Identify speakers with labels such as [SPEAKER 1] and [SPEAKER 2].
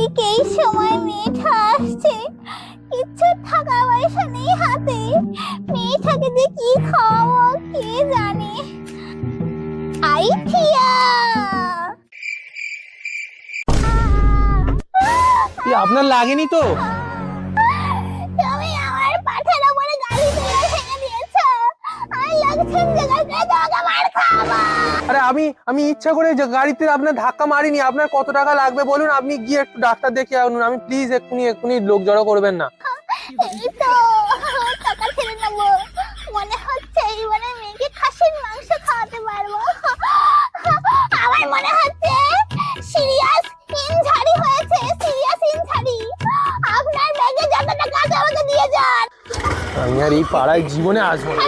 [SPEAKER 1] ঠিক এই সময় মেয়েটা আসছে, কিচ্ছু টাকা পয়সা নেই হাতে, মেয়েটাকে যে কি খাওয়াবো কে জানে। আইডিয়া!
[SPEAKER 2] আপনার লাগেনি তো?
[SPEAKER 1] তুমি আমার পাঠার উপরে গাড়ি দিয়ে ভেঙে দিয়েছো, আমি লোকজন জোগাড় করে তোমাকে মার খাওয়াবো।
[SPEAKER 2] আরে আমি ইচ্ছা করে গাড়িতে আপনার ধাক্কা মারিনি। আপনার কত টাকা লাগবে বলুন, আপনি গিয়ে একটু ডাক্তার দেখিয়ে আনুন। আমি প্লিজ এক্ষুনি লোক জড়ো করবেন না।
[SPEAKER 1] এই তো টাকা ছেড়ে নেবো, মনে হচ্ছে এইবারে মেয়েকে খাসির মাংস খাওয়াতে পারবো। আমার মনে হচ্ছে সিরিয়াস ইনজারি হয়েছে, সিরিয়াস ইনজারি। আপনার ব্যাগে যত টাকা আছে আমাকে দিয়ে যান।
[SPEAKER 2] আমি আর এই পাড়ায় জীবনে আসবো না।